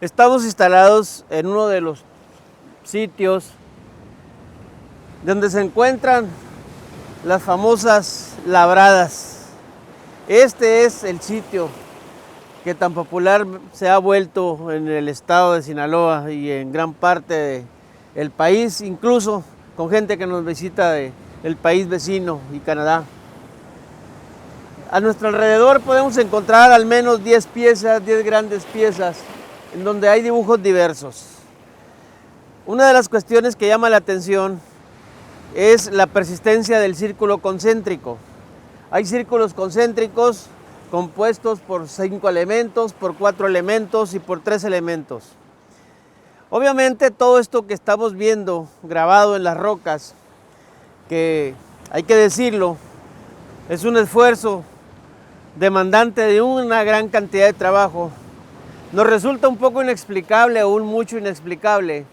Estamos instalados en uno de los sitios donde se encuentran las famosas labradas. Este es el sitio que tan popular se ha vuelto en el estado de Sinaloa y en gran parte del país, incluso con gente que nos visita del país vecino y Canadá. A nuestro alrededor podemos encontrar al menos 10 piezas, 10 grandes piezas, en donde hay dibujos diversos. Una de las cuestiones que llama la atención es la persistencia del círculo concéntrico. Hay círculos concéntricos compuestos por 5 elementos, por 4 elementos y por 3 elementos. Obviamente todo esto que estamos viendo grabado en las rocas, que hay que decirlo, es un esfuerzo demandante de una gran cantidad de trabajo, nos resulta un poco inexplicable o un mucho inexplicable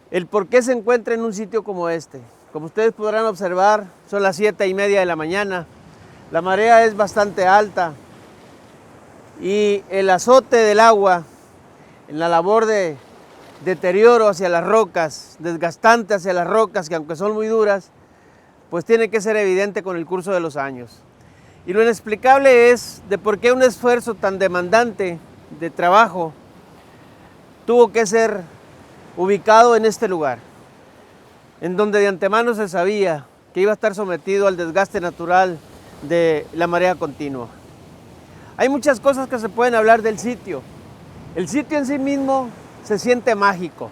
el por qué se encuentra en un sitio como este. Como ustedes podrán observar, son las 7:30 de la mañana, la marea es bastante alta y el azote del agua en la labor de deterioro hacia las rocas, desgastante hacia las rocas, que aunque son muy duras, pues tiene que ser evidente con el curso de los años. Y lo inexplicable es de por qué un esfuerzo tan demandante de trabajo tuvo que ser ubicado en este lugar, en donde de antemano se sabía que iba a estar sometido al desgaste natural de la marea continua. Hay muchas cosas que se pueden hablar del sitio. El sitio en sí mismo se siente mágico.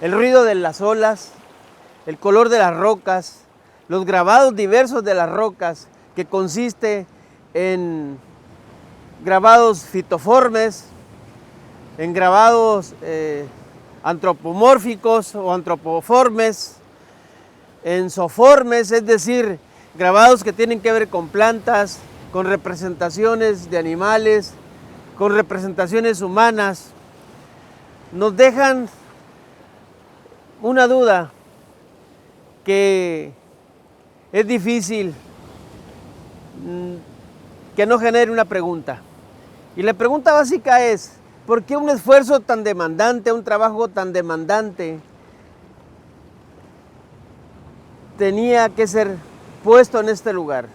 El ruido de las olas, el color de las rocas, los grabados diversos de las rocas, que consiste en grabados fitoformes, en grabados antropomórficos o antropoformes, en zooformes, es decir, grabados que tienen que ver con plantas, con representaciones de animales, con representaciones humanas, nos dejan una duda que es difícil que no genere una pregunta. Y la pregunta básica es, ¿por qué un esfuerzo tan demandante, un trabajo tan demandante tenía que ser puesto en este lugar?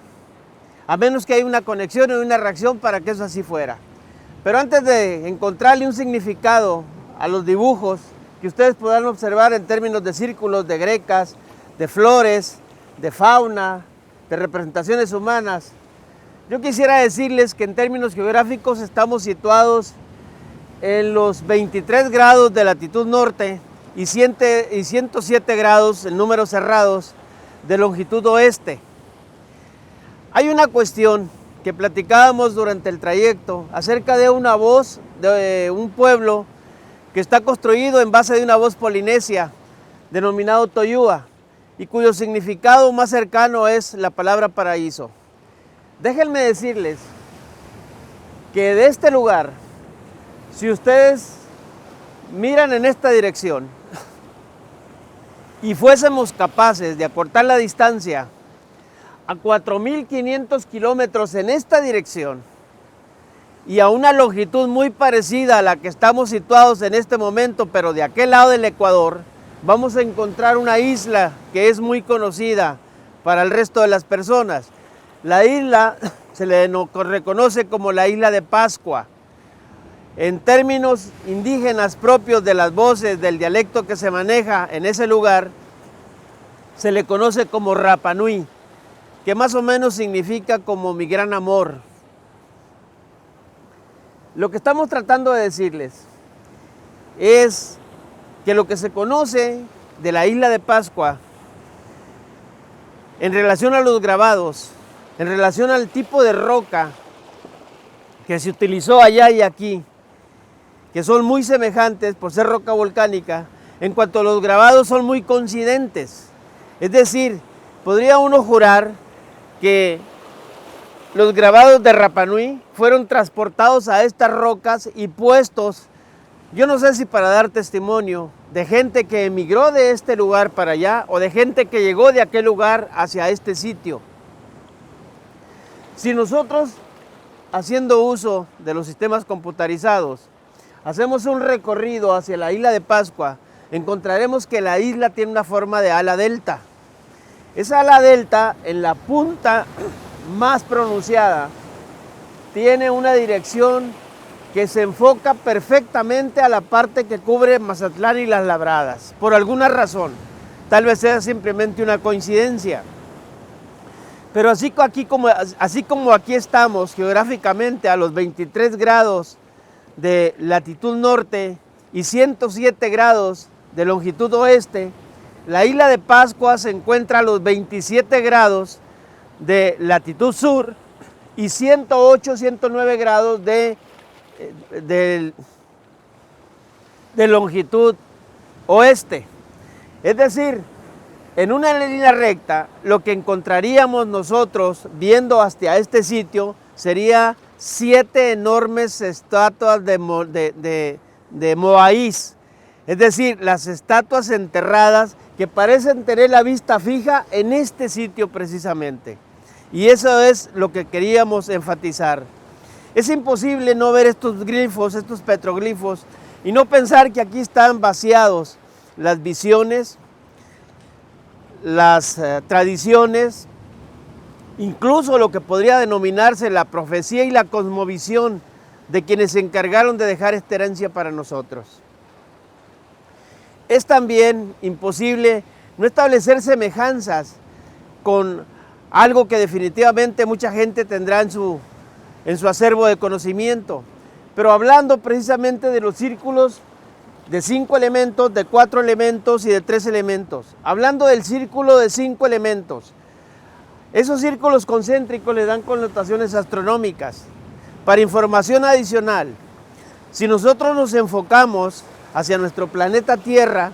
A menos que haya una conexión y una reacción para que eso así fuera. Pero antes de encontrarle un significado a los dibujos que ustedes podrán observar en términos de círculos, de grecas, de flores, de fauna, de representaciones humanas, yo quisiera decirles que en términos geográficos estamos situados en los 23 grados de latitud norte y 107 grados en números cerrados de longitud oeste. Hay una cuestión que platicábamos durante el trayecto acerca de una voz de un pueblo que está construido en base de una voz polinesia denominado Toyúa y cuyo significado más cercano es la palabra paraíso. Déjenme decirles que de este lugar, si ustedes miran en esta dirección y fuésemos capaces de acortar la distancia a 4.500 kilómetros en esta dirección y a una longitud muy parecida a la que estamos situados en este momento, pero de aquel lado del Ecuador, vamos a encontrar una isla que es muy conocida para el resto de las personas. La isla se le reconoce como la isla de Pascua. En términos indígenas propios de las voces del dialecto que se maneja en ese lugar, se le conoce como Rapa Nui, que más o menos significa como mi gran amor. Lo que estamos tratando de decirles es que lo que se conoce de la isla de Pascua en relación a los grabados, en relación al tipo de roca que se utilizó allá y aquí, que son muy semejantes por ser roca volcánica, en cuanto a los grabados son muy coincidentes. Es decir, podría uno jurar que los grabados de Rapa Nui fueron transportados a estas rocas y puestos, yo no sé si para dar testimonio de gente que emigró de este lugar para allá o de gente que llegó de aquel lugar hacia este sitio. Si nosotros, haciendo uso de los sistemas computarizados, hacemos un recorrido hacia la isla de Pascua, encontraremos que la isla tiene una forma de ala delta. Esa ala delta, en la punta más pronunciada, tiene una dirección que se enfoca perfectamente a la parte que cubre Mazatlán y Las Labradas, por alguna razón. Tal vez sea simplemente una coincidencia. Pero así como aquí estamos geográficamente a los 23 grados de latitud norte y 107 grados de longitud oeste, la isla de Pascua se encuentra a los 27 grados de latitud sur y 108, 109 grados de longitud oeste. Es decir, en una línea recta, lo que encontraríamos nosotros viendo hacia este sitio sería 7 enormes estatuas de Moáis. Es decir, las estatuas enterradas que parecen tener la vista fija en este sitio precisamente. Y eso es lo que queríamos enfatizar. Es imposible no ver estos glifos, estos petroglifos, y no pensar que aquí están vaciados las visiones, las tradiciones, incluso lo que podría denominarse la profecía y la cosmovisión de quienes se encargaron de dejar esta herencia para nosotros. Es también imposible no establecer semejanzas con algo que definitivamente mucha gente tendrá en su acervo de conocimiento, pero hablando precisamente de los círculos de 5 elementos, de 4 elementos y de 3 elementos. Hablando del círculo de 5 elementos, esos círculos concéntricos le dan connotaciones astronómicas. Para información adicional, si nosotros nos enfocamos hacia nuestro planeta Tierra,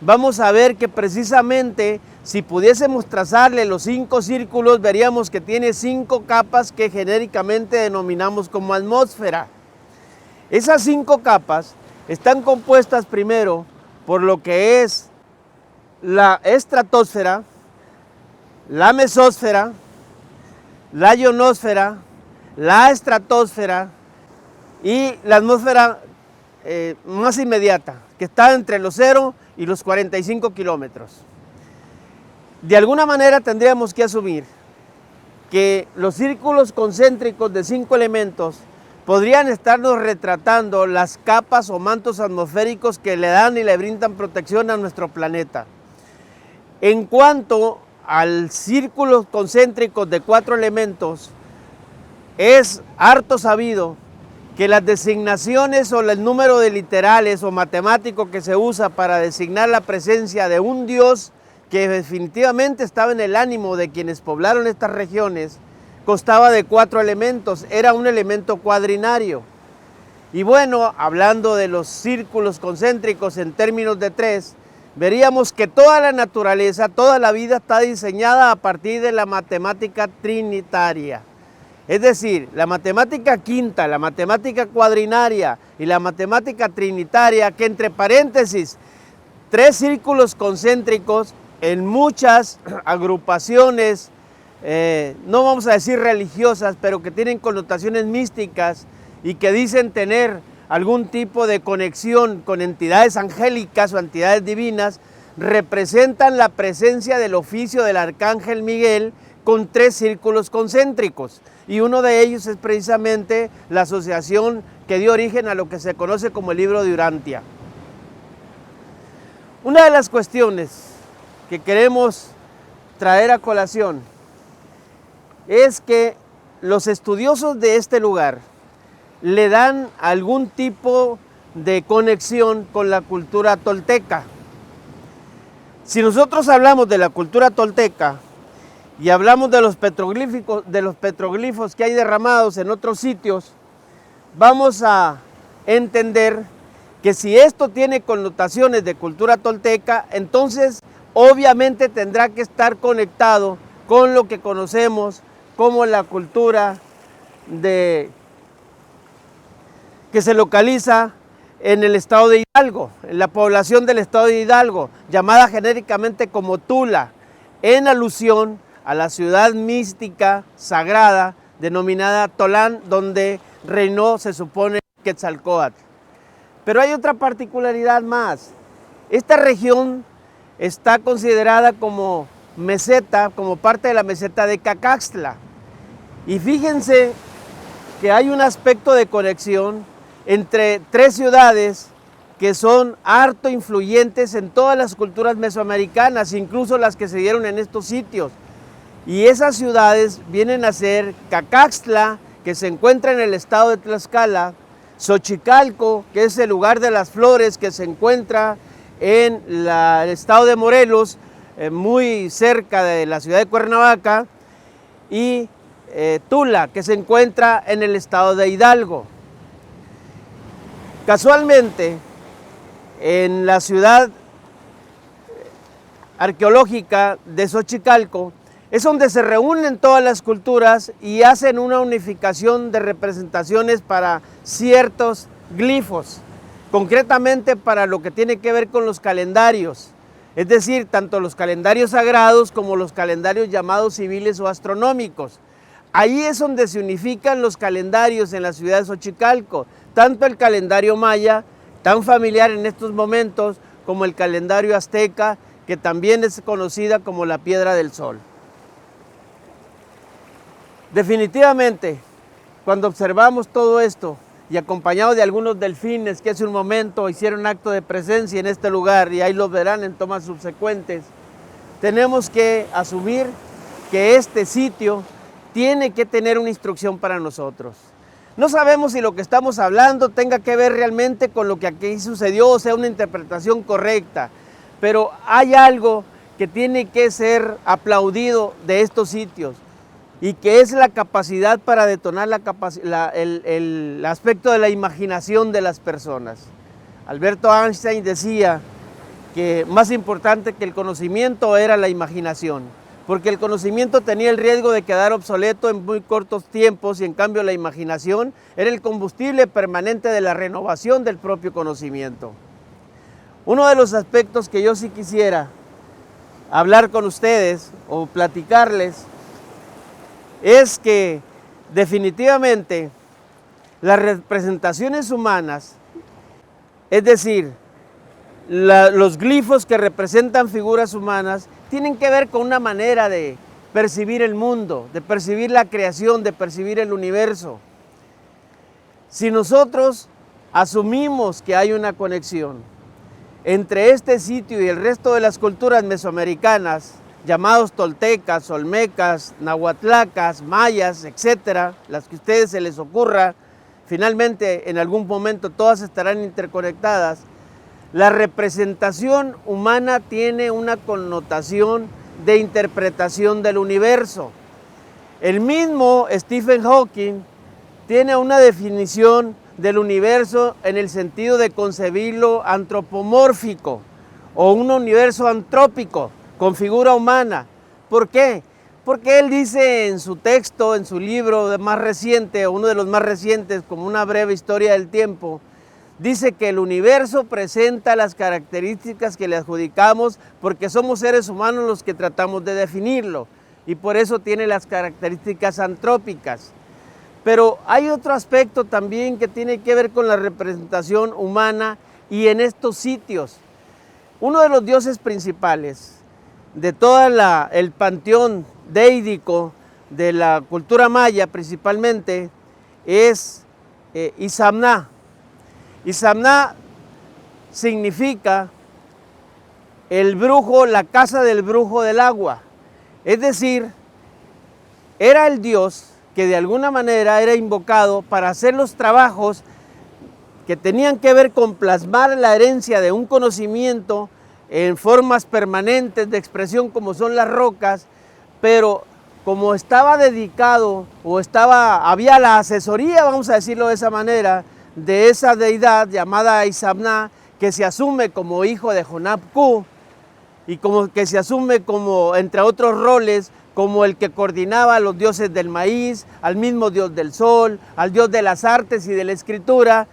vamos a ver que precisamente si pudiésemos trazarle los 5 círculos, veríamos que tiene 5 capas que genéricamente denominamos como atmósfera. Esas 5 capas están compuestas primero por lo que es la estratosfera, la mesósfera, la ionosfera, la estratosfera y la atmósfera más inmediata, que está entre los 0 y los 45 kilómetros. De alguna manera tendríamos que asumir que los círculos concéntricos de 5 elementos podrían estarnos retratando las capas o mantos atmosféricos que le dan y le brindan protección a nuestro planeta. En cuanto al círculo concéntrico de 4 elementos, es harto sabido que las designaciones o el número de literales o matemático que se usa para designar la presencia de un dios que definitivamente estaba en el ánimo de quienes poblaron estas regiones, constaba de 4 elementos, era un elemento cuadrinario. Y bueno, hablando de los círculos concéntricos en términos de 3, veríamos que toda la naturaleza, toda la vida está diseñada a partir de la matemática trinitaria. Es decir, la matemática quinta, la matemática cuadrinaria y la matemática trinitaria, que entre paréntesis, 3 círculos concéntricos en muchas agrupaciones, no vamos a decir religiosas, pero que tienen connotaciones místicas y que dicen tener algún tipo de conexión con entidades angélicas o entidades divinas, representan la presencia del oficio del arcángel Miguel con 3 círculos concéntricos. Y uno de ellos es precisamente la asociación que dio origen a lo que se conoce como el libro de Urantia. Una de las cuestiones que queremos traer a colación es que los estudiosos de este lugar le dan algún tipo de conexión con la cultura tolteca. Si nosotros hablamos de la cultura tolteca y hablamos de los petroglifos que hay derramados en otros sitios, vamos a entender que si esto tiene connotaciones de cultura tolteca, entonces obviamente tendrá que estar conectado con lo que conocemos como la cultura que se localiza en el estado de Hidalgo, en la población del estado de Hidalgo, llamada genéricamente como Tula, en alusión a la ciudad mística sagrada denominada Tolán, donde reinó, se supone, Quetzalcóatl. Pero hay otra particularidad más. Esta región está considerada como meseta, como parte de la meseta de Cacaxtla. Y fíjense que hay un aspecto de conexión entre tres ciudades que son harto influyentes en todas las culturas mesoamericanas, incluso las que se dieron en estos sitios. Y esas ciudades vienen a ser Cacaxtla, que se encuentra en el estado de Tlaxcala, Xochicalco, que es el lugar de las flores, que se encuentra en el estado de Morelos, muy cerca de la ciudad de Cuernavaca, y Tula, que se encuentra en el estado de Hidalgo. Casualmente, en la ciudad arqueológica de Xochicalco, es donde se reúnen todas las culturas y hacen una unificación de representaciones para ciertos glifos, concretamente para lo que tiene que ver con los calendarios, es decir, tanto los calendarios sagrados como los calendarios llamados civiles o astronómicos. Ahí es donde se unifican los calendarios en la ciudad de Xochicalco, tanto el calendario maya, tan familiar en estos momentos, como el calendario azteca, que también es conocida como la Piedra del Sol. Definitivamente, cuando observamos todo esto y acompañados de algunos delfines que hace un momento hicieron acto de presencia en este lugar y ahí los verán en tomas subsecuentes, tenemos que asumir que este sitio tiene que tener una instrucción para nosotros. No sabemos si lo que estamos hablando tenga que ver realmente con lo que aquí sucedió o sea una interpretación correcta, pero hay algo que tiene que ser aplaudido de estos sitios y que es la capacidad para detonar el aspecto de la imaginación de las personas. Alberto Einstein decía que más importante que el conocimiento era la imaginación, porque el conocimiento tenía el riesgo de quedar obsoleto en muy cortos tiempos y en cambio la imaginación era el combustible permanente de la renovación del propio conocimiento. Uno de los aspectos que yo sí quisiera hablar con ustedes o platicarles es que definitivamente las representaciones humanas, es decir, los glifos que representan figuras humanas, tienen que ver con una manera de percibir el mundo, de percibir la creación, de percibir el universo. Si nosotros asumimos que hay una conexión entre este sitio y el resto de las culturas mesoamericanas, llamados toltecas, olmecas, nahuatlacas, mayas, etcétera, las que a ustedes se les ocurra, finalmente en algún momento todas estarán interconectadas. La representación humana tiene una connotación de interpretación del universo. El mismo Stephen Hawking tiene una definición del universo en el sentido de concebirlo antropomórfico o un universo antrópico, con figura humana. ¿Por qué? Porque él dice en su texto, en su libro más reciente, o uno de los más recientes, como una breve historia del tiempo, dice que el universo presenta las características que le adjudicamos porque somos seres humanos los que tratamos de definirlo y por eso tiene las características antrópicas. Pero hay otro aspecto también que tiene que ver con la representación humana y en estos sitios. Uno de los dioses principales de todo el panteón deídico de la cultura maya principalmente es Itzamna. Itzamna significa el brujo, la casa del brujo del agua. Es decir, era el dios que de alguna manera era invocado para hacer los trabajos que tenían que ver con plasmar la herencia de un conocimiento en formas permanentes de expresión como son las rocas, pero como estaba dedicado o había la asesoría, vamos a decirlo de esa manera, de esa deidad llamada Itzamna, que se asume como hijo de Honapku y como que se asume como, entre otros roles, como el que coordinaba a los dioses del maíz, al mismo dios del sol, al dios de las artes y de la escritura.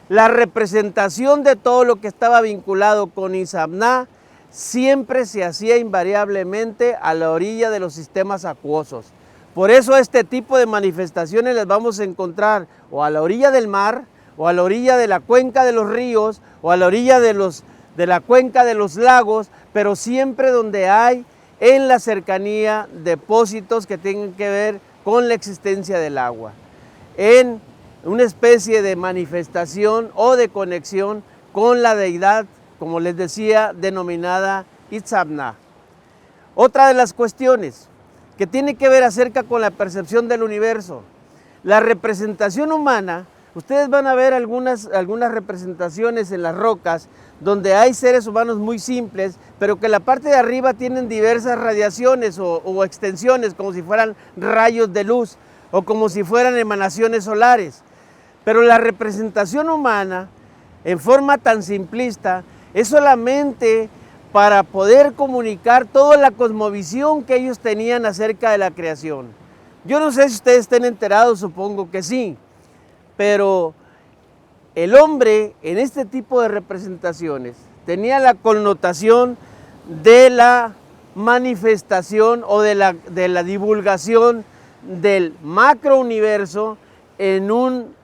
La representación de todo lo que estaba vinculado con Itzamna siempre se hacía invariablemente a la orilla de los sistemas acuosos. Por eso este tipo de manifestaciones las vamos a encontrar o a la orilla del mar o a la orilla de la cuenca de los ríos o a la orilla de la cuenca de los lagos, pero siempre donde hay en la cercanía depósitos que tengan que ver con la existencia del agua, en una especie de manifestación o de conexión con la deidad, como les decía, denominada Itzamna. Otra de las cuestiones que tiene que ver acerca con la percepción del universo, la representación humana. Ustedes van a ver algunas representaciones en las rocas donde hay seres humanos muy simples, pero que en la parte de arriba tienen diversas radiaciones o extensiones, como si fueran rayos de luz o como si fueran emanaciones solares. Pero la representación humana, en forma tan simplista, es solamente para poder comunicar toda la cosmovisión que ellos tenían acerca de la creación. Yo no sé si ustedes estén enterados, supongo que sí, pero el hombre en este tipo de representaciones tenía la connotación de la manifestación o de la divulgación del macrouniverso en un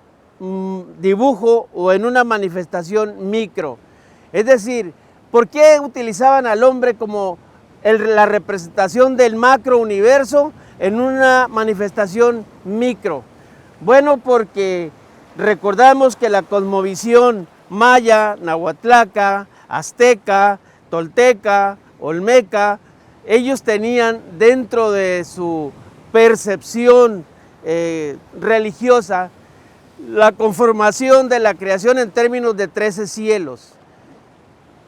dibujo o en una manifestación micro. Es decir, ¿por qué utilizaban al hombre como la representación del macrouniverso en una manifestación micro? Bueno, porque recordamos que la cosmovisión maya, nahuatlaca, azteca, tolteca, olmeca, ellos tenían dentro de su percepción religiosa la conformación de la creación en términos de 13 cielos.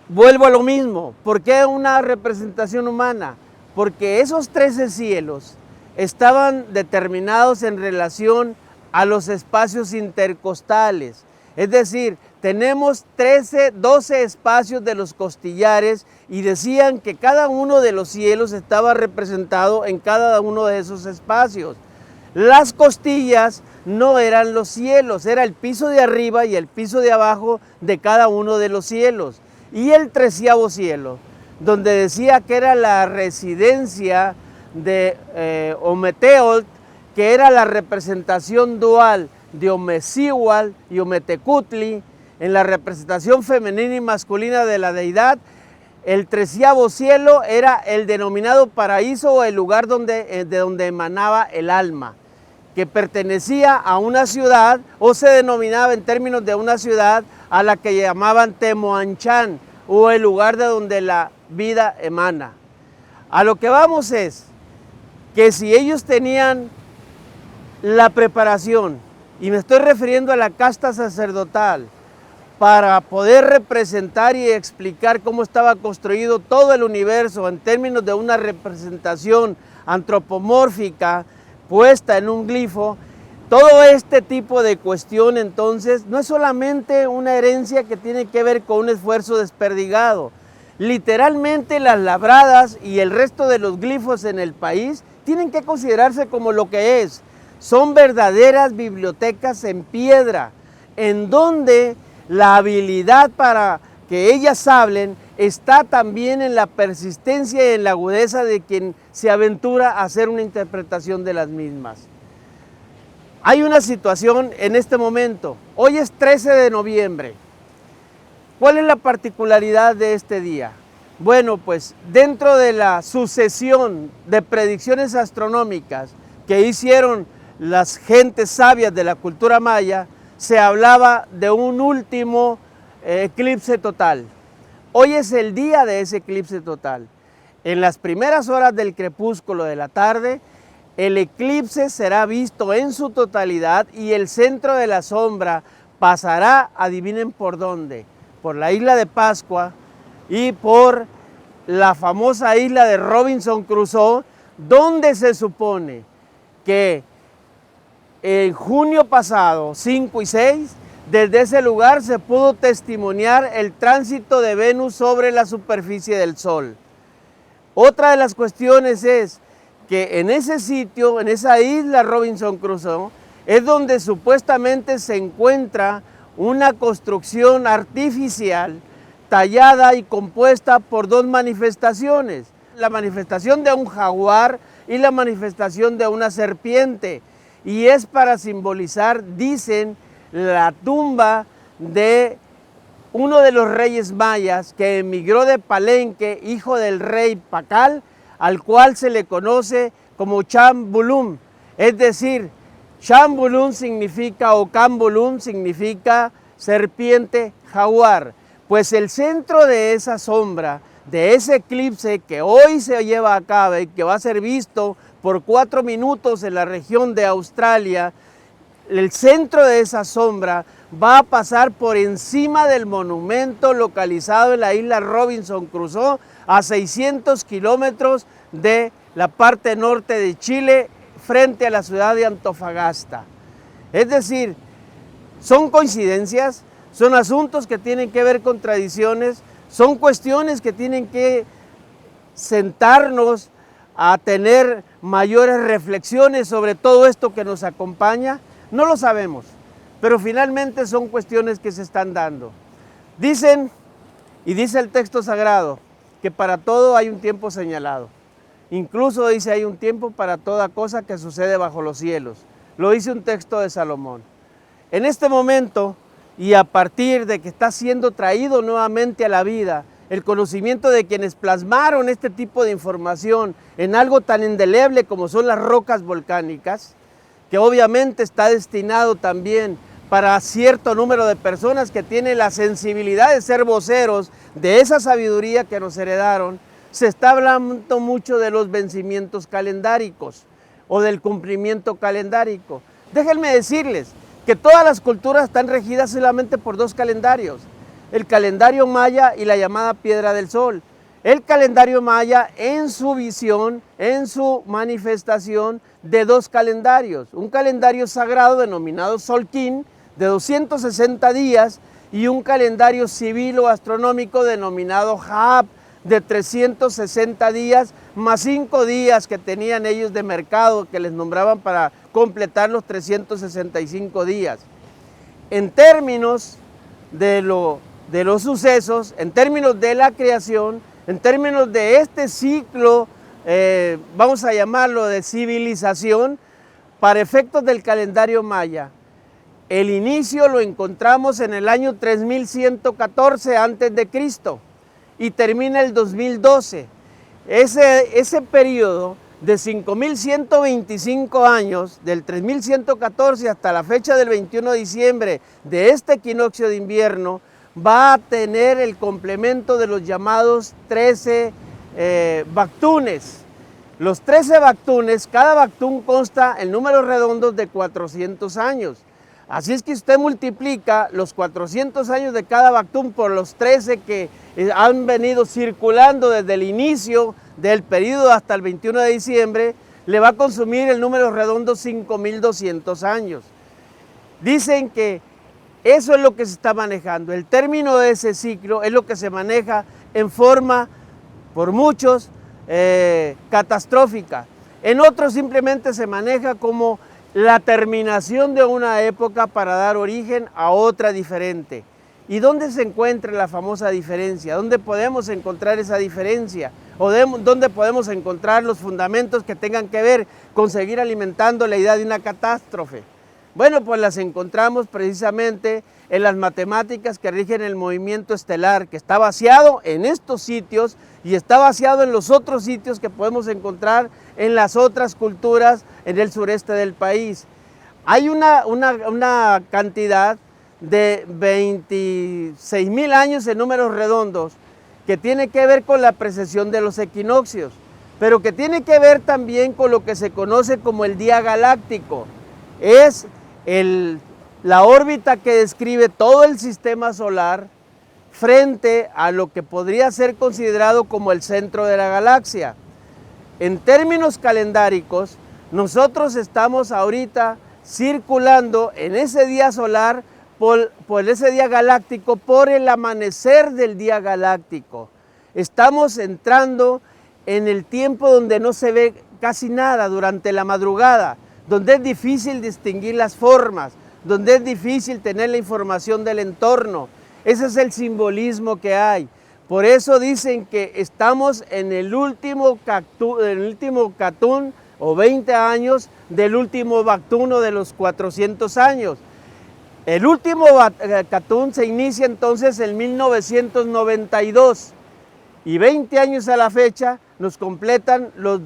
Vuelvo a lo mismo, ¿por qué una representación humana? Porque esos 13 cielos estaban determinados en relación a los espacios intercostales. Es decir, tenemos 12 espacios de los costillares y decían que cada uno de los cielos estaba representado en cada uno de esos espacios. Las costillas no eran los cielos, era el piso de arriba y el piso de abajo de cada uno de los cielos. Y el 13º cielo, donde decía que era la residencia de Ometeotl, que era la representación dual de Omecihual y Ometecutli, en la representación femenina y masculina de la deidad. El 13º cielo era el denominado paraíso o el lugar de donde emanaba el alma, que pertenecía a una ciudad o se denominaba en términos de una ciudad a la que llamaban Temoanchán, o el lugar de donde la vida emana. A lo que vamos es que si ellos tenían la preparación, y me estoy refiriendo a la casta sacerdotal, para poder representar y explicar cómo estaba construido todo el universo en términos de una representación antropomórfica puesta en un glifo, todo este tipo de cuestión entonces no es solamente una herencia que tiene que ver con un esfuerzo desperdigado. Literalmente las labradas y el resto de los glifos en el país tienen que considerarse como lo que es. Son verdaderas bibliotecas en piedra, en donde la habilidad para que ellas hablen está también en la persistencia y en la agudeza de quien se aventura a hacer una interpretación de las mismas. Hay una situación en este momento. Hoy es 13 de noviembre. ¿Cuál es la particularidad de este día? Bueno, pues dentro de la sucesión de predicciones astronómicas que hicieron las gentes sabias de la cultura maya, se hablaba de un último eclipse total. Hoy es el día de ese eclipse total. En las primeras horas del crepúsculo de la tarde, el eclipse será visto en su totalidad y el centro de la sombra pasará, adivinen por dónde, por la isla de Pascua y por la famosa isla de Robinson Crusoe, donde se supone que en junio pasado, 5 y 6, desde ese lugar se pudo testimoniar el tránsito de Venus sobre la superficie del Sol. Otra de las cuestiones es que en ese sitio, en esa isla Robinson Crusoe, es donde supuestamente se encuentra una construcción artificial tallada y compuesta por dos manifestaciones. La manifestación de un jaguar y la manifestación de una serpiente. Y es para simbolizar, dicen, la tumba de uno de los reyes mayas que emigró de Palenque, hijo del rey Pacal, al cual se le conoce como Chambulum. Es decir, Chambulum significa, o Cambulum significa serpiente jaguar. Pues el centro de esa sombra, de ese eclipse que hoy se lleva a cabo y que va a ser visto por 4 minutos en la región de Australia, el centro de esa sombra va a pasar por encima del monumento localizado en la isla Robinson Crusoe, a 600 kilómetros de la parte norte de Chile, frente a la ciudad de Antofagasta. Es decir, son coincidencias, son asuntos que tienen que ver con tradiciones, son cuestiones que tienen que sentarnos a tener mayores reflexiones sobre todo esto que nos acompaña. No lo sabemos, pero finalmente son cuestiones que se están dando. Dicen, y dice el texto sagrado, que para todo hay un tiempo señalado. Incluso dice hay un tiempo para toda cosa que sucede bajo los cielos. Lo dice un texto de Salomón. En este momento, y a partir de que está siendo traído nuevamente a la vida, el conocimiento de quienes plasmaron este tipo de información en algo tan indeleble como son las rocas volcánicas, que obviamente está destinado también para cierto número de personas que tienen la sensibilidad de ser voceros de esa sabiduría que nos heredaron. Se está hablando mucho de los vencimientos calendáricos o del cumplimiento calendárico. Déjenme decirles que todas las culturas están regidas solamente por 2 calendarios, el calendario maya y la llamada piedra del sol. El calendario maya en su visión, en su manifestación de 2 calendarios, un calendario sagrado denominado Solquín de 260 días y un calendario civil o astronómico denominado Jaab de 360 días, más 5 días que tenían ellos de mercado que les nombraban para completar los 365 días. En términos de los sucesos, en términos de la creación, en términos de este ciclo, vamos a llamarlo de civilización, para efectos del calendario maya, el inicio lo encontramos en el año 3114 a.C. y termina el 2012. Ese periodo de 5125 años, del 3114 hasta la fecha del 21 de diciembre de este equinoccio de invierno, va a tener el complemento de los llamados 13 bactunes. Los 13 bactunes, cada bactún consta en números redondos de 400 años. Así es que usted multiplica los 400 años de cada bactún por los 13 que han venido circulando desde el inicio del periodo hasta el 21 de diciembre, le va a consumir el número redondo 5200 años. Dicen que eso es lo que se está manejando. El término de ese ciclo es lo que se maneja en forma, por muchos, catastrófica. En otros simplemente se maneja como la terminación de una época para dar origen a otra diferente. ¿Y dónde se encuentra la famosa diferencia? ¿Dónde podemos encontrar esa diferencia? ¿O dónde podemos encontrar los fundamentos que tengan que ver con seguir alimentando la idea de una catástrofe? Bueno, pues las encontramos precisamente en las matemáticas que rigen el movimiento estelar, que está vaciado en estos sitios y está vaciado en los otros sitios que podemos encontrar en las otras culturas en el sureste del país. Hay una cantidad de 26,000 años en números redondos que tiene que ver con la precesión de los equinoccios, pero que tiene que ver también con lo que se conoce como el día galáctico. Es la órbita que describe todo el sistema solar frente a lo que podría ser considerado como el centro de la galaxia. En términos calendáricos, nosotros estamos ahorita circulando en ese día solar por ese día galáctico, por el amanecer del día galáctico. Estamos entrando en el tiempo donde no se ve casi nada durante la madrugada, donde es difícil distinguir las formas, donde es difícil tener la información del entorno. Ese es el simbolismo que hay. Por eso dicen que estamos en el último catún o 20 años del último bactuno de los 400 años. El último Catún se inicia entonces en 1992 y 20 años a la fecha nos completan la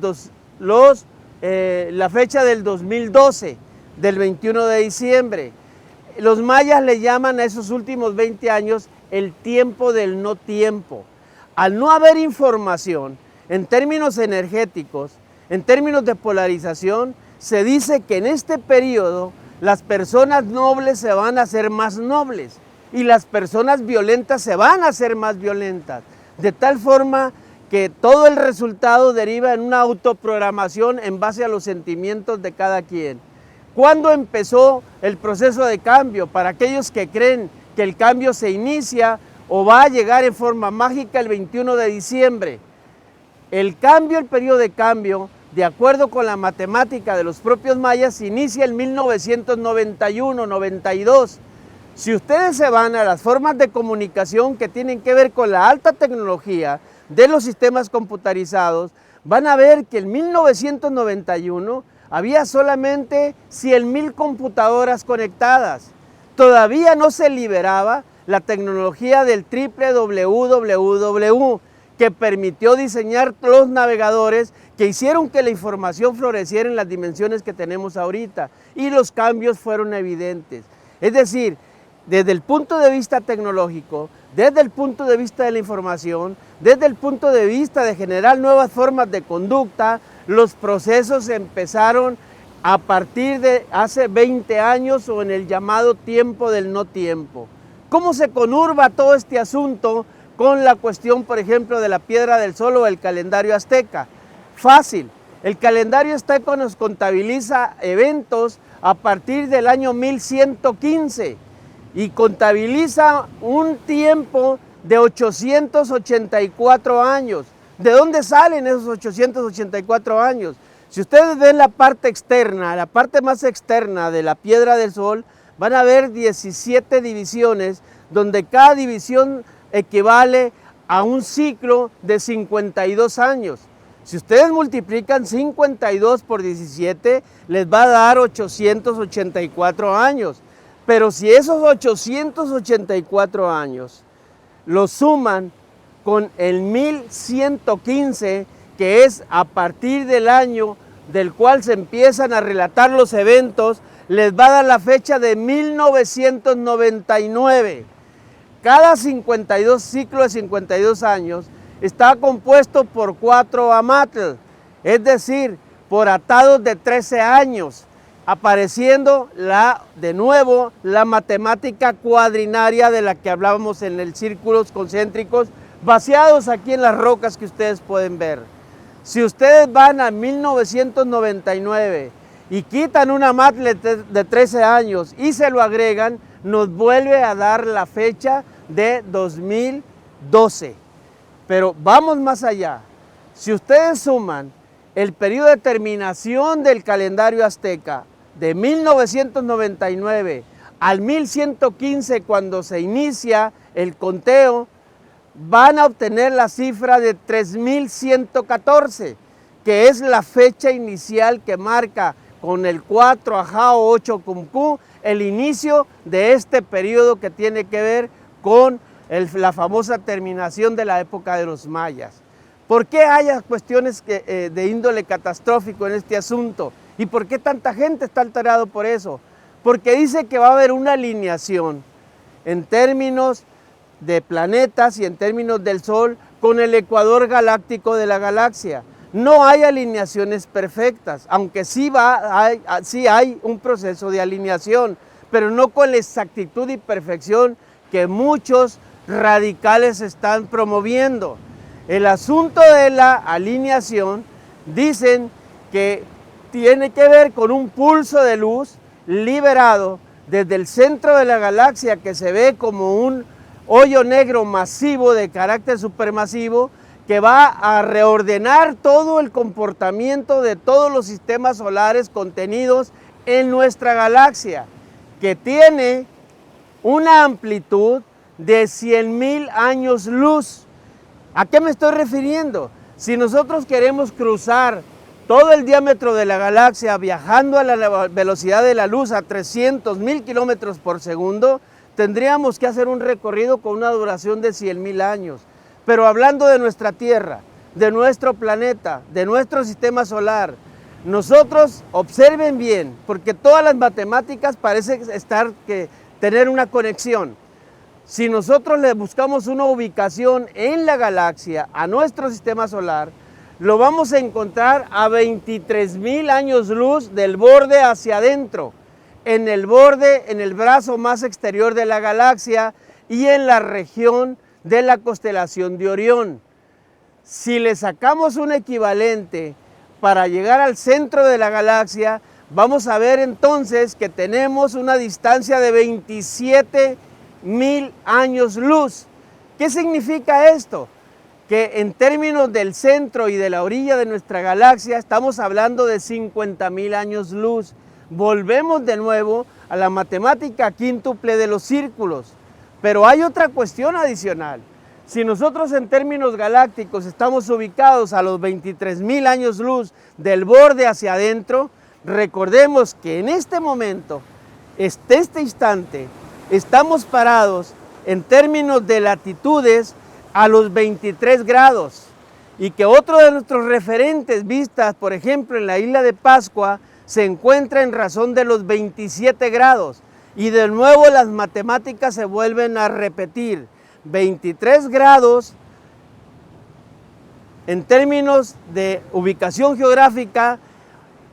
fecha del 2012, del 21 de diciembre. Los mayas le llaman a esos últimos 20 años el tiempo del no tiempo. Al no haber información en términos energéticos, en términos de polarización, se dice que en este periodo las personas nobles se van a hacer más nobles y las personas violentas se van a hacer más violentas, de tal forma que todo el resultado deriva en una autoprogramación en base a los sentimientos de cada quien. ¿Cuándo empezó el proceso de cambio? Para aquellos que creen que el cambio se inicia o va a llegar en forma mágica el 21 de diciembre. El periodo de cambio, de acuerdo con la matemática de los propios mayas, inicia en 1991-92. Si ustedes se van a las formas de comunicación que tienen que ver con la alta tecnología de los sistemas computarizados, van a ver que en 1991 había solamente 100,000 computadoras conectadas. Todavía no se liberaba la tecnología del triple www, que permitió diseñar los navegadores que hicieron que la información floreciera en las dimensiones que tenemos ahorita, y los cambios fueron evidentes. Es decir, desde el punto de vista tecnológico, desde el punto de vista de la información, desde el punto de vista de generar nuevas formas de conducta, los procesos empezaron a partir de hace 20 años o en el llamado tiempo del no tiempo. ¿Cómo se conurba todo este asunto con la cuestión, por ejemplo, de la piedra del sol o el calendario azteca? Fácil. El calendario azteca nos contabiliza eventos a partir del año 1115 y contabiliza un tiempo de 884 años. ¿De dónde salen esos 884 años? Si ustedes ven la parte externa, la parte más externa de la piedra del sol, van a ver 17 divisiones, donde cada división equivale a un ciclo de 52 años. Si ustedes multiplican 52 por 17, les va a dar 884 años. Pero si esos 884 años los suman con el 1115, que es a partir del año del cual se empiezan a relatar los eventos, les va a dar la fecha de 1999. Cada 52 ciclo de 52 años está compuesto por 4 amatl, es decir, por atados de 13 años, apareciendo de nuevo la matemática cuadrinaria de la que hablábamos en el círculos concéntricos, vaciados aquí en las rocas que ustedes pueden ver. Si ustedes van a 1999 y quitan una amatl de 13 años y se lo agregan, nos vuelve a dar la fecha de 2012. Pero vamos más allá. Si ustedes suman el periodo de terminación del calendario azteca de 1999 al 1115, cuando se inicia el conteo, van a obtener la cifra de 3114, que es la fecha inicial que marca con el 4 ajao 8 cumcú el inicio de este periodo que tiene que ver con la famosa terminación de la época de los mayas. ¿Por qué hay cuestiones de índole catastrófico en este asunto? ¿Y por qué tanta gente está alterado por eso? Porque dice que va a haber una alineación en términos de planetas y en términos del Sol con el ecuador galáctico de la galaxia. No hay alineaciones perfectas, aunque sí hay un proceso de alineación, pero no con la exactitud y perfección que muchos radicales están promoviendo. El asunto de la alineación dicen que tiene que ver con un pulso de luz liberado desde el centro de la galaxia, que se ve como un hoyo negro masivo de carácter supermasivo, que va a reordenar todo el comportamiento de todos los sistemas solares contenidos en nuestra galaxia, que tiene una amplitud de 100,000 años luz. ¿A qué me estoy refiriendo? Si nosotros queremos cruzar todo el diámetro de la galaxia viajando a la velocidad de la luz a 300.000 kilómetros por segundo, tendríamos que hacer un recorrido con una duración de 100.000 años. Pero hablando de nuestra Tierra, de nuestro planeta, de nuestro sistema solar, nosotros, observen bien, porque todas las matemáticas parecen tener una conexión. Si nosotros le buscamos una ubicación en la galaxia, a nuestro sistema solar, lo vamos a encontrar a 23.000 años luz del borde hacia adentro, en el borde, en el brazo más exterior de la galaxia y en la región de la constelación de Orión. Si le sacamos un equivalente para llegar al centro de la galaxia, vamos a ver entonces que tenemos una distancia de 27.000 años luz. ¿Qué significa esto? Que en términos del centro y de la orilla de nuestra galaxia estamos hablando de 50.000 años luz. Volvemos de nuevo a la matemática quíntuple de los círculos. Pero hay otra cuestión adicional. Si nosotros en términos galácticos estamos ubicados a los 23.000 años luz del borde hacia adentro, recordemos que en este momento, este instante, estamos parados en términos de latitudes a los 23 grados y que otro de nuestros referentes vistas, por ejemplo, en la isla de Pascua, se encuentra en razón de los 27 grados. Y de nuevo las matemáticas se vuelven a repetir. 23 grados en términos de ubicación geográfica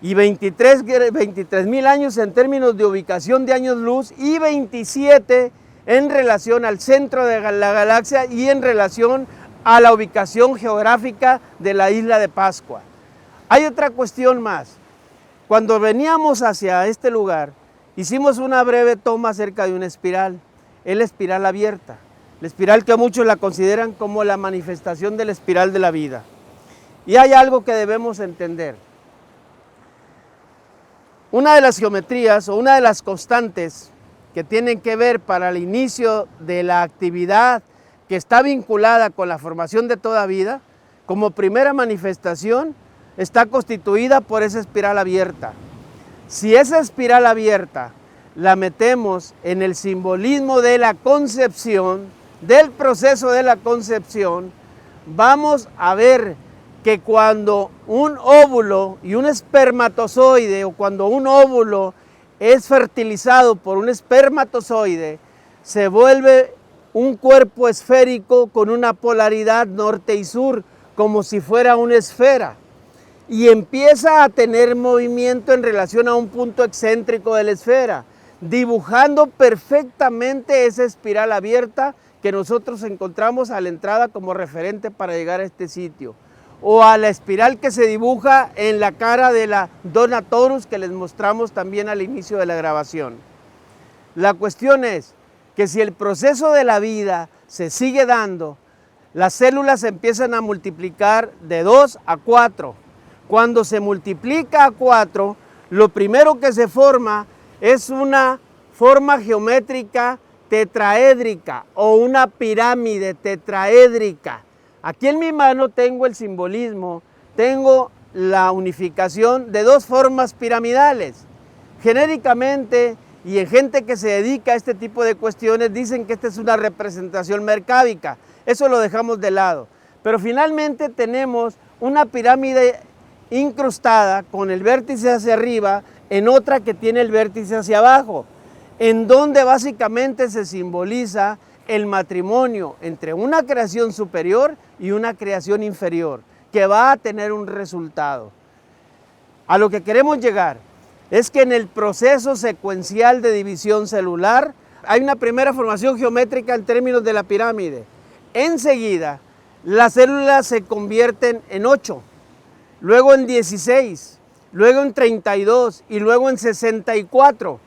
y 23.000 años en términos de ubicación de años luz y 27 en relación al centro de la galaxia y en relación a la ubicación geográfica de la isla de Pascua. Hay otra cuestión más. Cuando veníamos hacia este lugar, hicimos una breve toma acerca de una espiral, es la espiral abierta. La espiral que muchos la consideran como la manifestación de la espiral de la vida. Y hay algo que debemos entender. Una de las geometrías o una de las constantes que tienen que ver para el inicio de la actividad que está vinculada con la formación de toda vida, como primera manifestación, está constituida por esa espiral abierta. Si esa espiral abierta la metemos en el simbolismo de la concepción, del proceso de la concepción, vamos a ver que cuando un óvulo y un espermatozoide, o cuando un óvulo es fertilizado por un espermatozoide, se vuelve un cuerpo esférico con una polaridad norte y sur, como si fuera una esfera, y empieza a tener movimiento en relación a un punto excéntrico de la esfera, dibujando perfectamente esa espiral abierta que nosotros encontramos a la entrada como referente para llegar a este sitio, o a la espiral que se dibuja en la cara de la Donna Taurus que les mostramos también al inicio de la grabación. La cuestión es que si el proceso de la vida se sigue dando, las células empiezan a multiplicar de 2 a 4. Cuando se multiplica a 4, lo primero que se forma es una forma geométrica tetraédrica o una pirámide tetraédrica. Aquí en mi mano tengo el simbolismo, tengo la unificación de dos formas piramidales. Genéricamente, y en gente que se dedica a este tipo de cuestiones, dicen que esta es una representación mercábica. Eso lo dejamos de lado. Pero finalmente tenemos una pirámide incrustada con el vértice hacia arriba en otra que tiene el vértice hacia abajo, en donde básicamente se simboliza el matrimonio entre una creación superior y una creación inferior, que va a tener un resultado. A lo que queremos llegar es que en el proceso secuencial de división celular hay una primera formación geométrica en términos de la pirámide. Enseguida, las células se convierten en 8, luego en 16, luego en 32 y luego en 64.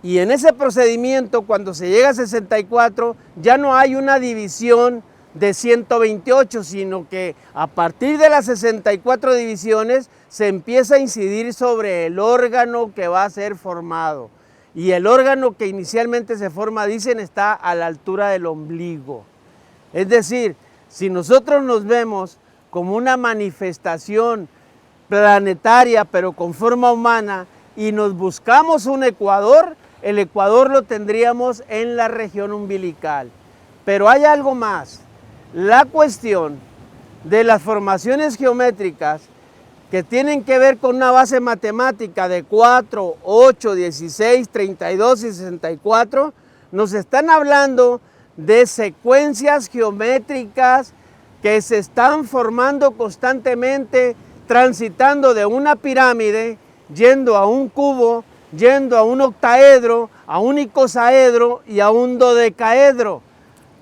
Y en ese procedimiento, cuando se llega a 64, ya no hay una división de 128, sino que a partir de las 64 divisiones se empieza a incidir sobre el órgano que va a ser formado. Y el órgano que inicialmente se forma, dicen, está a la altura del ombligo. Es decir, si nosotros nos vemos como una manifestación planetaria, pero con forma humana, y nos buscamos un ecuador, el ecuador lo tendríamos en la región umbilical. Pero hay algo más, la cuestión de las formaciones geométricas que tienen que ver con una base matemática de 4, 8, 16, 32 y 64, nos están hablando de secuencias geométricas que se están formando constantemente, transitando de una pirámide, yendo a un cubo, yendo a un octaedro, a un icosaedro y a un dodecaedro.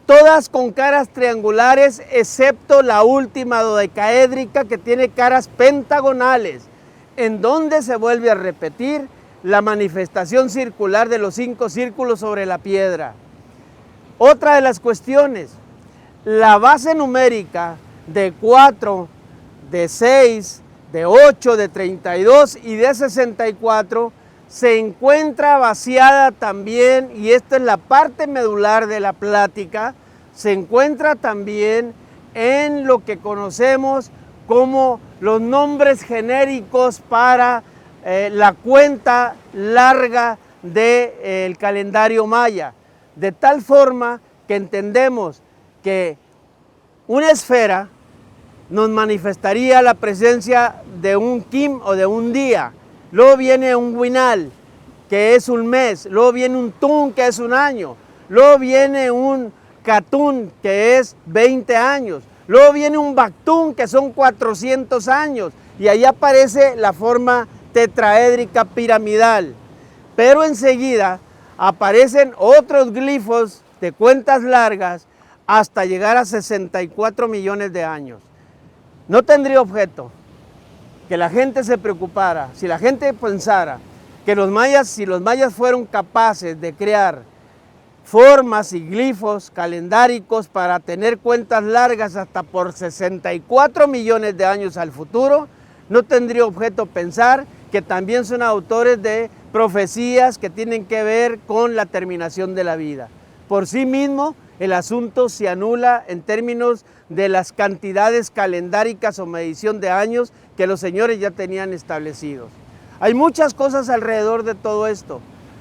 Todas con caras triangulares, excepto la última dodecaédrica que tiene caras pentagonales, en donde se vuelve a repetir la manifestación circular de los 5 círculos sobre la piedra. Otra de las cuestiones, la base numérica de 4, de 6, de 8, de 32 y de 64 se encuentra vaciada también, y esta es la parte medular de la plática, se encuentra también en lo que conocemos como los nombres genéricos para la cuenta larga del calendario maya, de tal forma que entendemos que una esfera nos manifestaría la presencia de un kim o de un día. Luego viene un winal, que es un mes. Luego viene un tun, que es un año. Luego viene un katun, que es 20 años. Luego viene un bactún, que son 400 años. Y ahí aparece la forma tetraédrica piramidal. Pero enseguida aparecen otros glifos de cuentas largas hasta llegar a 64 millones de años. No tendría objeto que la gente se preocupara, si la gente pensara que si los mayas fueron capaces de crear formas y glifos calendáricos para tener cuentas largas hasta por 64 millones de años al futuro, no tendría objeto pensar que también son autores de profecías que tienen que ver con la terminación de la vida. Por sí mismo, el asunto se anula en términos de las cantidades calendáricas o medición de años que los señores ya tenían establecidos. Hay muchas cosas alrededor de todo esto.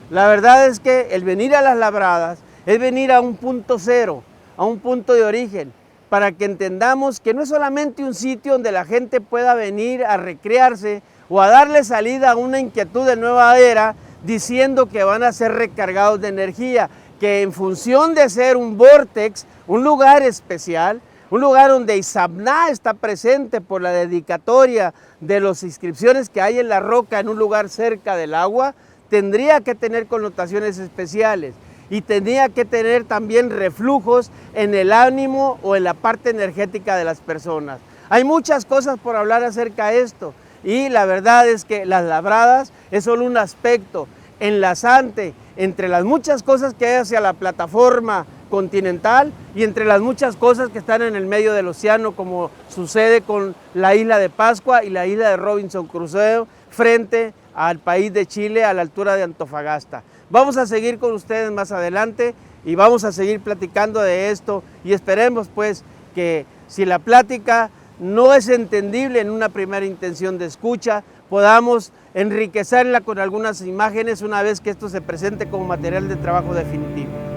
La verdad es que el venir a las labradas es venir a un punto cero, a un punto de origen, para que entendamos que no es solamente un sitio donde la gente pueda venir a recrearse o a darle salida a una inquietud de nueva era diciendo que van a ser recargados de energía, que en función de ser un vórtex, un lugar especial, un lugar donde Isabná está presente por la dedicatoria de las inscripciones que hay en la roca en un lugar cerca del agua, tendría que tener connotaciones especiales y tendría que tener también reflujos en el ánimo o en la parte energética de las personas. Hay muchas cosas por hablar acerca de esto y la verdad es que las labradas es solo un aspecto enlazante entre las muchas cosas que hay hacia la plataforma continental y entre las muchas cosas que están en el medio del océano, como sucede con la isla de Pascua y la isla de Robinson Crusoe frente al país de Chile a la altura de Antofagasta. Vamos a seguir con ustedes más adelante y vamos a seguir platicando de esto y esperemos pues que si la plática no es entendible en una primera intención de escucha, podamos enriquecerla con algunas imágenes una vez que esto se presente como material de trabajo definitivo.